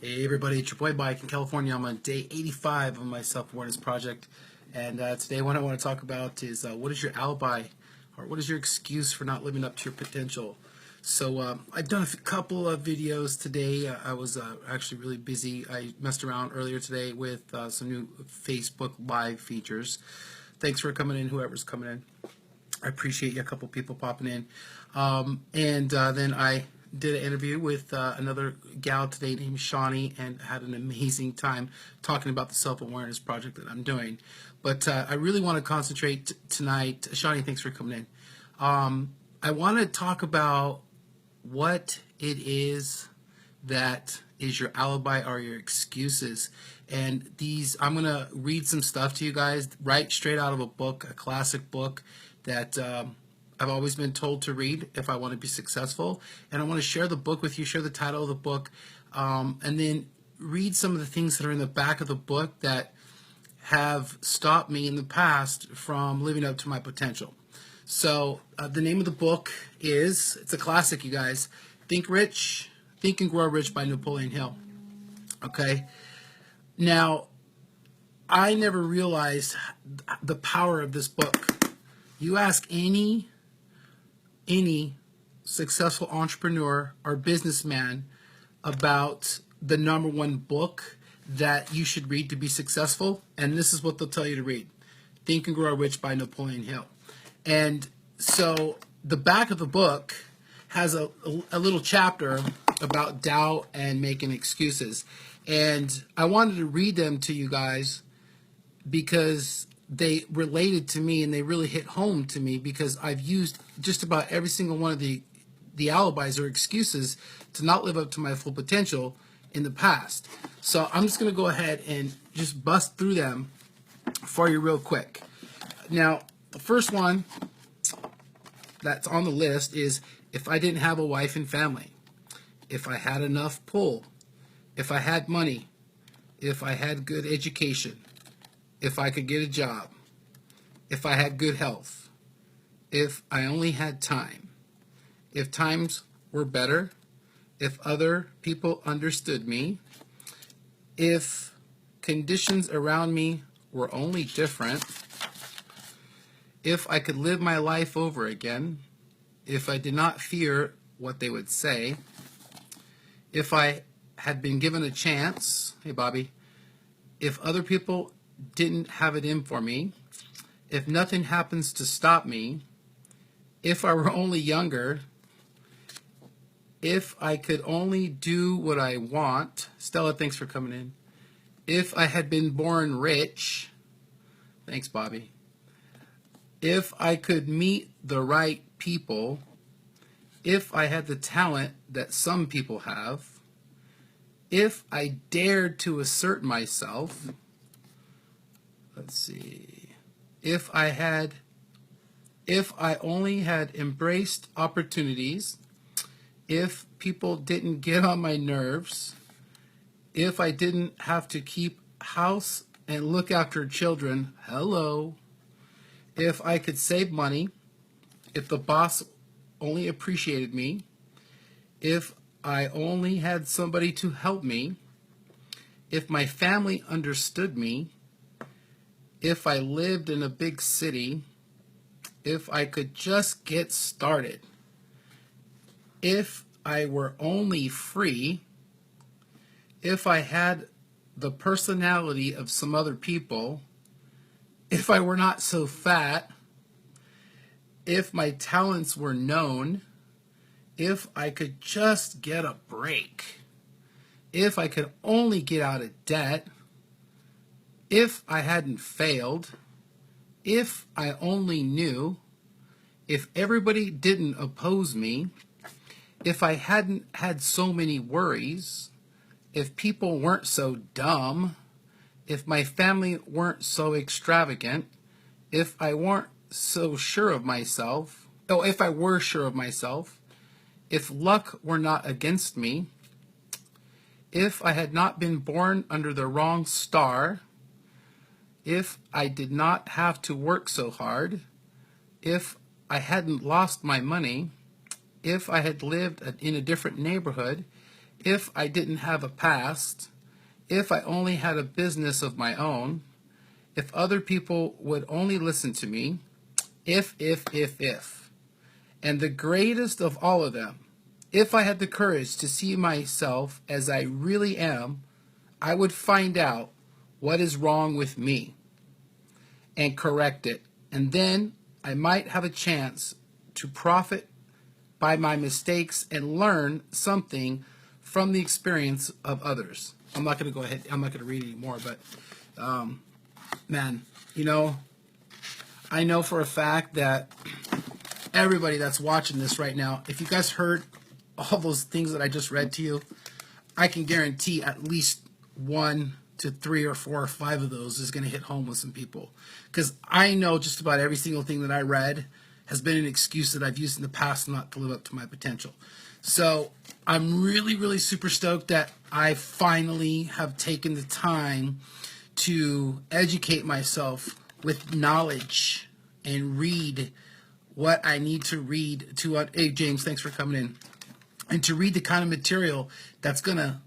Hey everybody, it's your boy Mike in California. I'm on day 85 of my self-awareness project, and today what I want to talk about is what is your alibi, or what is your excuse for not living up to your potential. So I've done a couple of videos today. I was actually really busy. I messed around earlier today with some new Facebook Live features. Thanks for coming in, whoever's coming in. I appreciate you, a couple people popping in. Then I did an interview with another gal today named Shawnee and had an amazing time talking about the self-awareness project that I'm doing. But I really want to concentrate tonight. Shawnee, thanks for coming in. I want to talk about what it is that is your alibi or your excuses. And these, I'm going to read some stuff to you guys right straight out of a book, a classic book that I've always been told to read if I want to be successful. And I want to share the book with you, share the title of the book, and then read some of the things that are in the back of the book that have stopped me in the past from living up to my potential. So the name of the book is, it's a classic, you guys, Think Rich, Think and Grow Rich by Napoleon Hill. Okay. Now, I never realized the power of this book. You ask any successful entrepreneur or businessman about the number one book that you should read to be successful, and this is what they'll tell you to read. Think and Grow Rich by Napoleon Hill. And so the back of the book has a little chapter about doubt and making excuses. And I wanted to read them to you guys because they related to me and they really hit home to me, because I've used just about every single one of the alibis or excuses to not live up to my full potential in the past. So I'm just going to go ahead and just bust through them for you real quick. Now, the first one that's on the list is, if I didn't have a wife and family, if I had enough pull, if I had money, if I had good education, if I could get a job, if I had good health, if I only had time, if times were better, if other people understood me, if conditions around me were only different, if I could live my life over again, if I did not fear what they would say, if I had been given a chance, hey Bobby, if other people didn't have it in for me, if nothing happens to stop me, if I were only younger, if I could only do what I want. Stella, thanks for coming in. If I had been born rich, thanks Bobby. If I could meet the right people, if I had the talent that some people have, if I dared to assert myself, let's see, if I only had embraced opportunities, if people didn't get on my nerves, if I didn't have to keep house and look after children, hello, if I could save money, if the boss only appreciated me, if I only had somebody to help me, if my family understood me, if I lived in a big city, if I could just get started, if I were only free, if I had the personality of some other people, if I were not so fat, if my talents were known, if I could just get a break, if I could only get out of debt, if I hadn't failed, if I only knew, if everybody didn't oppose me, if I hadn't had so many worries, if people weren't so dumb, if my family weren't so extravagant, if I weren't so sure of myself, if I were sure of myself, if luck were not against me, if I had not been born under the wrong star, if I did not have to work so hard, if I hadn't lost my money, if I had lived in a different neighborhood, if I didn't have a past, if I only had a business of my own, if other people would only listen to me, if. And the greatest of all of them, if I had the courage to see myself as I really am, I would find out what is wrong with me and correct it. And then I might have a chance to profit by my mistakes and learn something from the experience of others. I'm not going to read anymore, but man, I know for a fact that everybody that's watching this right now, if you guys heard all those things that I just read to you, I can guarantee at least 1 to 3 or 4 or 5 of those is going to hit home with some people. Because I know just about every single thing that I read has been an excuse that I've used in the past not to live up to my potential. So I'm really, really super stoked that I finally have taken the time to educate myself with knowledge and read what I need to read to, hey James, thanks for coming in, and to read the kind of material that's going to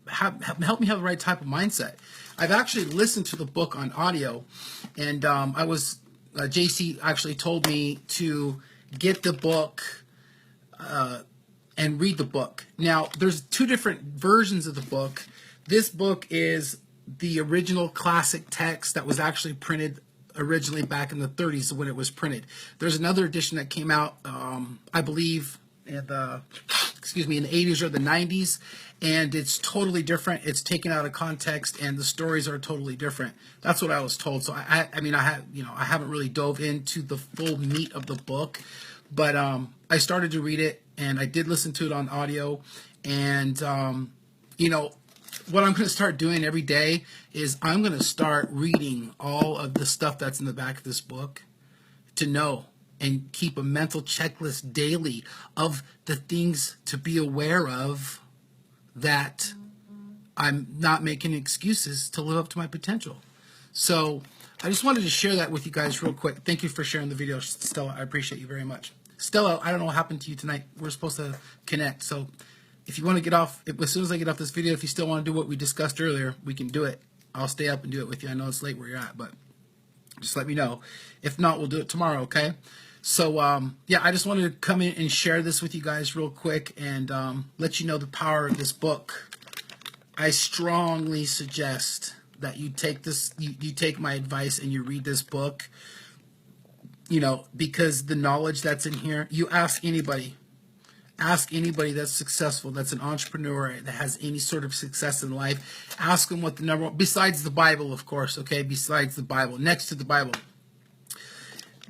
help me have the right type of mindset. I've actually listened to the book on audio, and JC actually told me to get the book and read the book. Now, there's 2 different versions of the book. This book is the original classic text that was actually printed originally back in the 30s when it was printed. There's another edition that came out, I believe, in the 80s or the 90s, and it's totally different. It's taken out of context, and the stories are totally different. That's what I was told. So I haven't really dove into the full meat of the book, but I started to read it, and I did listen to it on audio, and what I'm going to start doing every day is I'm going to start reading all of the stuff that's in the back of this book to know and keep a mental checklist daily of the things to be aware of, that I'm not making excuses to live up to my potential. So I just wanted to share that with you guys real quick. Thank you for sharing the video, Stella. I appreciate you very much. Stella, I don't know what happened to you tonight. We're supposed to connect. So if you want to get off, as soon as I get off this video, if you still want to do what we discussed earlier, we can do it. I'll stay up and do it with you. I know it's late where you're at, but just let me know. If not, we'll do it tomorrow, okay? So, I just wanted to come in and share this with you guys real quick and let you know the power of this book. I strongly suggest that you take this, you take my advice and you read this book, because the knowledge that's in here, you ask anybody that's successful, that's an entrepreneur, that has any sort of success in life, ask them what the number one, besides the Bible, of course, okay, besides the Bible, next to the Bible,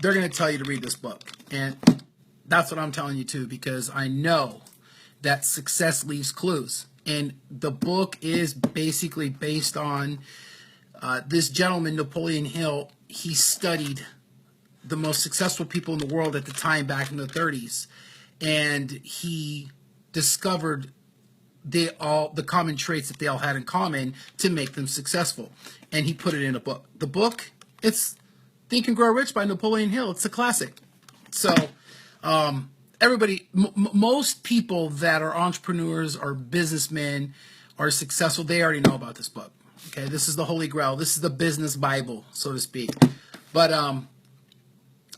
they're going to tell you to read this book. And that's what I'm telling you too, because I know that success leaves clues. And the book is basically based on this gentleman, Napoleon Hill. He studied the most successful people in the world at the time back in the 30s. And he discovered the common traits that they all had in common to make them successful. And he put it in a book. The book, it's Think and Grow Rich by Napoleon Hill. It's a classic. So everybody, most people that are entrepreneurs or businessmen are successful, they already know about this book. Okay, this is the Holy Grail. This is the business Bible, so to speak. But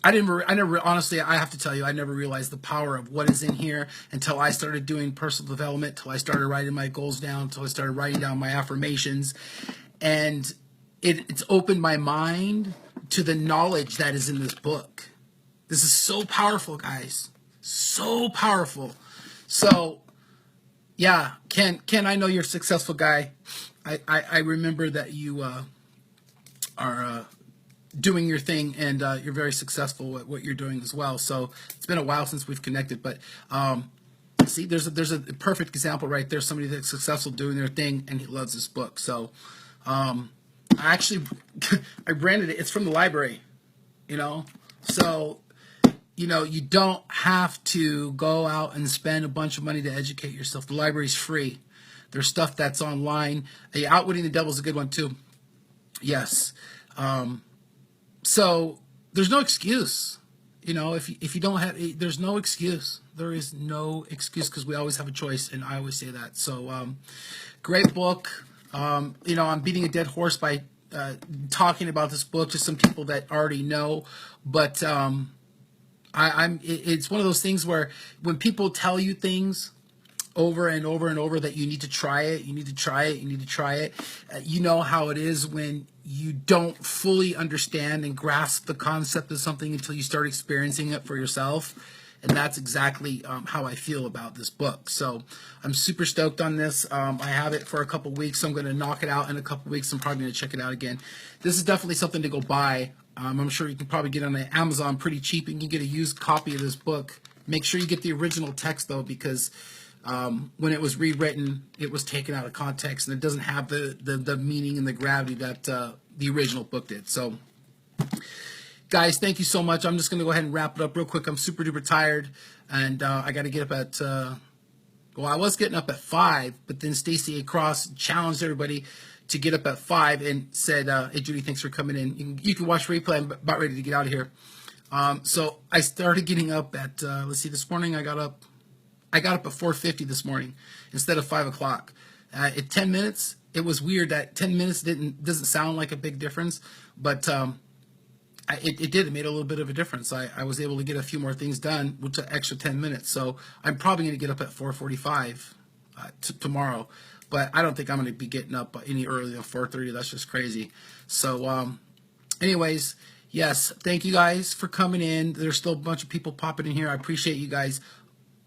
honestly, I have to tell you, I never realized the power of what is in here until I started doing personal development, until I started writing my goals down, until I started writing down my affirmations. And it's opened my mind to the knowledge that is in this book. This is so powerful, guys. So powerful. So, yeah, Ken, I know you're a successful guy. I remember that you are doing your thing, and you're very successful at what you're doing as well. So it's been a while since we've connected, but see, there's a perfect example right there. Somebody that's successful doing their thing, and he loves this book. So I branded it. It's from the library, So you don't have to go out and spend a bunch of money to educate yourself. The library's free. There's stuff that's online. Outwitting the Devil is a good one too. Yes. So there's no excuse. If you don't have, there's no excuse. There is no excuse because we always have a choice, and I always say that. So, great book. I'm beating a dead horse by talking about this book to some people that already know, but it's one of those things where when people tell you things over and over and over that you need to try it, you need to try it, you need to try it. You know how it is when you don't fully understand and grasp the concept of something until you start experiencing it for yourself. And that's exactly how I feel about this book. So I'm super stoked on this. I have it for a couple weeks, so I'm going to knock it out in a couple weeks. I'm probably going to check it out again. This is definitely something to go buy. I'm sure you can probably get it on Amazon pretty cheap. You can get a used copy of this book. Make sure you get the original text, though, because when it was rewritten, it was taken out of context, and it doesn't have the meaning and the gravity that the original book did. So, guys, thank you so much. I'm just going to go ahead and wrap it up real quick. I'm super duper tired, and I got to get up at, I was getting up at 5, but then Stacey A. Cross challenged everybody to get up at 5 and said, hey, Judy, thanks for coming in. You can watch replay. I'm about ready to get out of here. So I started getting up at, this morning I got up at 4:50 this morning instead of 5 o'clock. At 10 minutes, it was weird that 10 minutes doesn't sound like a big difference, but it did. It made a little bit of a difference. I was able to get a few more things done, which an extra 10 minutes. So I'm probably going to get up at 4:45 tomorrow, but I don't think I'm going to be getting up any earlier than 4:30. That's just crazy. So anyways, yes, thank you guys for coming in. There's still a bunch of people popping in here. I appreciate you guys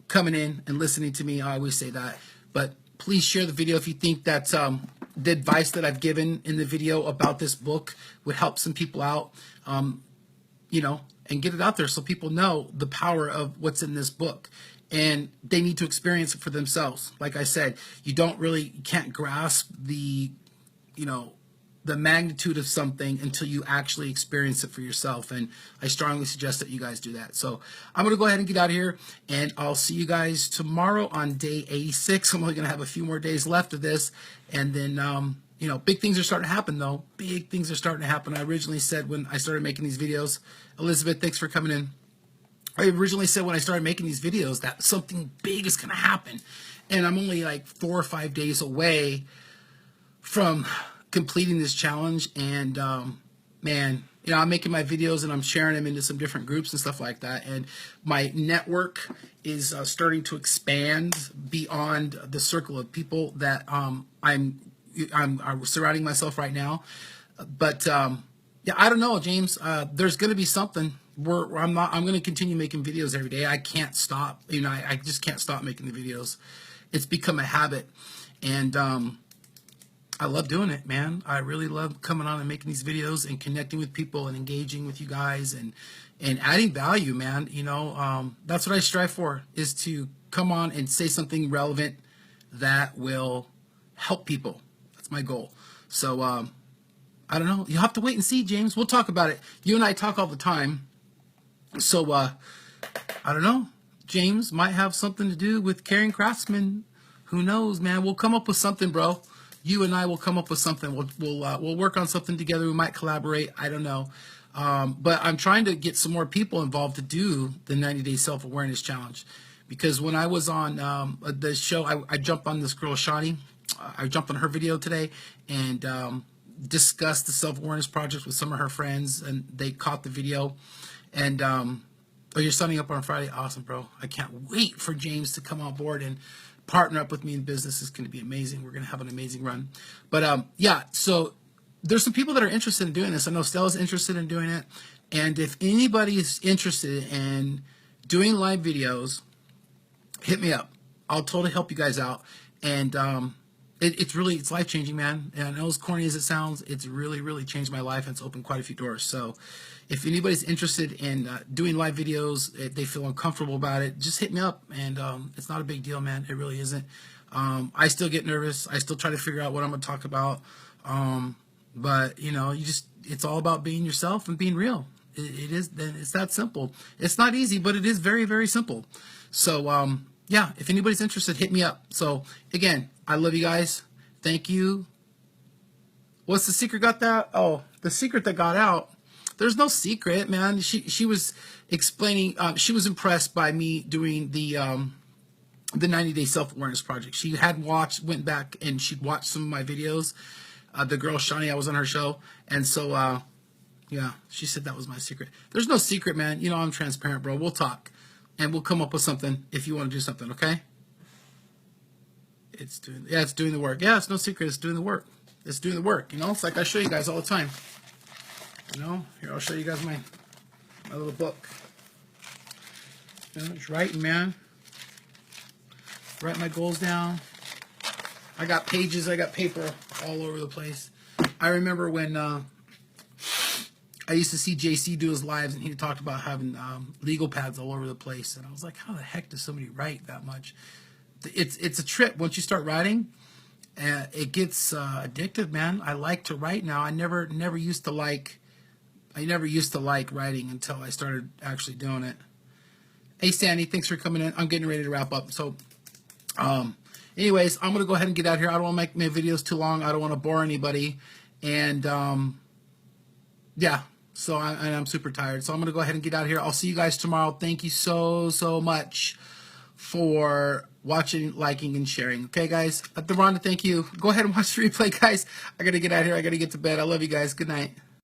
coming in and listening to me. I always say that, but please share the video if you think that the advice that I've given in the video about this book would help some people out, and get it out there so people know the power of what's in this book, and they need to experience it for themselves. Like I said, you can't grasp the magnitude of something until you actually experience it for yourself. And I strongly suggest that you guys do that. So I'm going to go ahead and get out of here, and I'll see you guys tomorrow on day 86. I'm only going to have a few more days left of this. And then, big things are starting to happen, though. Big things are starting to happen. I originally said when I started making these videos, Elizabeth, thanks for coming in. I originally said when I started making these videos that something big is going to happen. And I'm only like 4 or 5 days away from completing this challenge, and I'm making my videos and I'm sharing them into some different groups and stuff like that, and my network is starting to expand beyond the circle of people that I'm surrounding myself right now. But I don't know, James. There's going to be something. I'm going to continue making videos every day. I can't stop. I just can't stop making the videos. It's become a habit, and I love doing it, man. I really love coming on and making these videos and connecting with people and engaging with you guys and adding value, man. That's what I strive for, is to come on and say something relevant that will help people. That's my goal. So, I don't know. You'll have to wait and see, James. We'll talk about it. You and I talk all the time. So, I don't know. James might have something to do with Caring Craftsman. Who knows, man? We'll come up with something, bro. You and I will come up with something. We'll work on something together. We might collaborate. I don't know. But I'm trying to get some more people involved to do the 90-day self-awareness challenge. Because when I was on the show, I jumped on this girl, Shani. I jumped on her video today and discussed the self-awareness project with some of her friends, and they caught the video. And you're signing up on Friday? Awesome, bro. I can't wait for James to come on board and partner up with me in business. Is going to be amazing. We're going to have an amazing run. But so there's some people that are interested in doing this. I know Stella's interested in doing it. And if anybody is interested in doing live videos, hit me up. I'll totally help you guys out. And it's life-changing, man. And I know as corny as it sounds, it's really, really changed my life, and it's opened quite a few doors. So if anybody's interested in doing live videos, if they feel uncomfortable about it, just hit me up. And it's not a big deal, man. It really isn't. I still get nervous. I still try to figure out what I'm going to talk about. But, it's all about being yourself and being real. It's that simple. It's not easy, but it is very, very simple. So, if anybody's interested, hit me up. So, again, I love you guys. Thank you. What's the secret got that? Oh, the secret that got out There's no secret, man. She was explaining. She was impressed by me doing the 90-day self-awareness project. She had went back and she'd watched some of my videos. The girl Shani, I was on her show, and so yeah, she said that was my secret. There's no secret, man. You know I'm transparent, bro. We'll talk, and we'll come up with something if you want to do something. Okay? It's doing the work. Yeah, it's no secret. It's doing the work. It's doing the work. You know, it's like I show you guys all the time. You know, here I'll show you guys my little book. You know, just writing, man. Write my goals down. I got pages, I got paper all over the place. I remember when I used to see JC do his lives, and he talked about having legal pads all over the place, and I was like, how the heck does somebody write that much? It's a trip. Once you start writing, it gets addictive, man. I like to write now. I never used to like writing until I started actually doing it. Hey, Sandy, thanks for coming in. I'm getting ready to wrap up. So, anyways, I'm going to go ahead and get out here. I don't want to make my videos too long. I don't want to bore anybody. And, yeah, so I'm super tired. So I'm going to go ahead and get out here. I'll see you guys tomorrow. Thank you so much for watching, liking, and sharing. Okay, guys? Rhonda, thank you. Go ahead and watch the replay, guys. I got to get out here. I got to get to bed. I love you guys. Good night.